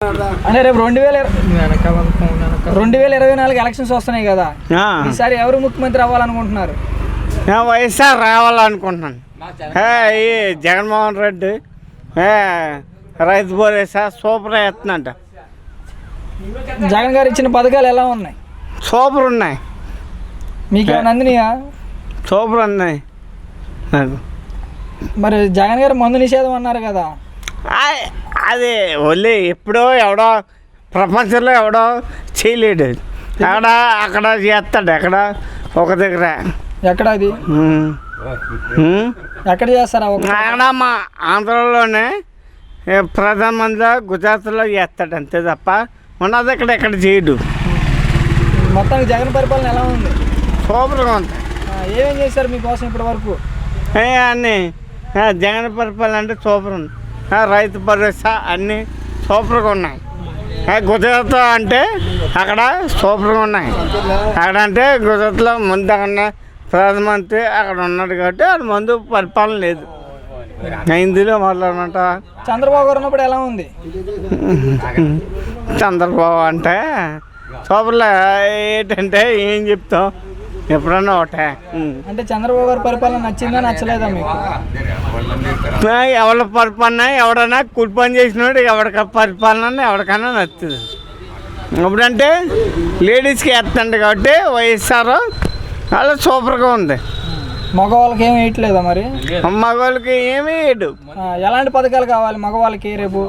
అంటే రేపు 2024 ఎలక్షన్స్ వస్తున్నాయి కదా, ఈసారి ఎవరు ముఖ్యమంత్రి అవ్వాలనుకుంటున్నారు? వైఎస్ఆర్ రావాలనుకుంటున్నాను. ఈ జగన్మోహన్ రెడ్డి రైతు భరోసా సూపర్ వేస్తుందంట. జగన్ గారు ఇచ్చిన పథకాలు ఎలా ఉన్నాయి? సూపర్ ఉన్నాయి. మీకు అందినాయా? సూపర్ ఉన్నాయి. మరి జగన్ గారు మందు నిషేధం అన్నారు కదా, అది ఒళ్ళి ఎప్పుడో ఎవడో ప్రపంచంలో ఎవడో చేయలేడు. అక్కడ చేస్తాడు, ఎక్కడ ఒక దగ్గర. ఎక్కడ అది? ఎక్కడ చేస్తారా? అక్కడ మా ఆంధ్రలోనే ప్రధానమంత్రి గుజరాత్లో చేస్తాడు అంతే తప్ప ఉన్నది ఎక్కడ చేయడు. మొత్తానికి జగన్ పరిపాలన ఎలా ఉంది? సూపర్గా ఉంది. ఏమేం చేశారు మీకోసం ఇప్పటి వరకు? అన్నీ జగన్ పరిపాలన అంటే సూపర్ ఉంది. రైతు భరోసా అన్నీ సూపర్గా ఉన్నాయి. గుజరాత్ అంటే అక్కడ సూపర్గా ఉన్నాయి. అక్కడ అంటే గుజరాత్లో ముందు అక్కడ ప్రధానమంత్రి అక్కడ ఉన్నాడు కాబట్టి అది ముందు పరిపాలన లేదు. హిందీలో మాట్లాడమంట. చంద్రబాబు గారు ఉన్నప్పుడు ఎలా ఉంది? చంద్రబాబు అంటే సూపర్లో ఏంటంటే ఏం చెప్తాం, ఎప్పుడన్నా ఒకటే. అంటే చంద్రబాబు గారి పరిపాలన నచ్చిందా నచ్చలేదా మీకు? ఎవరి పరిపాలన ఎవడన్నా కూలి పని చేసినాడు ఎవరికి పరిపాలన ఎవరికైనా నచ్చుతుంది. ఇప్పుడంటే లేడీస్కి వేస్తుంది కాబట్టి వైఎస్ఆర్ అలా సూపర్గా ఉంది. మగవాళ్ళకి ఏమి వేయట్లేదా మరి? మగవాళ్ళకి ఏమీ వేయడు. ఎలాంటి పథకాలు కావాలి మగవాళ్ళకి రేపు?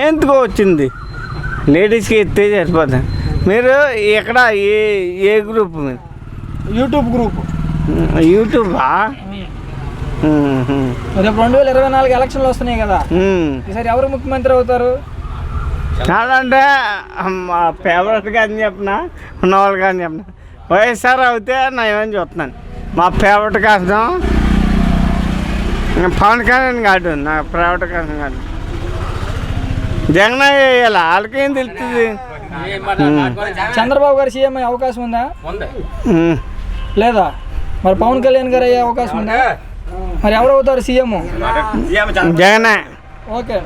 ఎందుకో వచ్చింది లేడీస్కి ఎత్తే సరిపోతుంది. మీరు ఎక్కడ ఏ గ్రూప్? మీరు యూట్యూబ్ గ్రూప్. యూట్యూబా? రేపు 2024 ఎలక్షన్లు వస్తున్నాయి కదా, ఈసారి ఎవరు ముఖ్యమంత్రి అవుతారు? కాదంటే మా ఫేవరెట్గా అని చెప్పినా ఉన్న వాళ్ళకి అని చెప్పిన వైఎస్ఆర్ అవుతే నా ఏమని చూస్తున్నాను. మా ఫేవరెట్ కోసం పవన్ కళ్యాణ్ కాదు, నా ఫేవరెట్ కోసం కాదు. జగన్ వేయాలి, వాళ్ళకేం తెలుస్తుంది. చంద్రబాబు గారు సీఎం అయ్యే అవకాశం ఉందా లేదా? మరి పవన్ కళ్యాణ్ గారు అయ్యే అవకాశం ఉందా? మరి ఎవరు అవుతారు సీఎం? జగనే. ఓకే.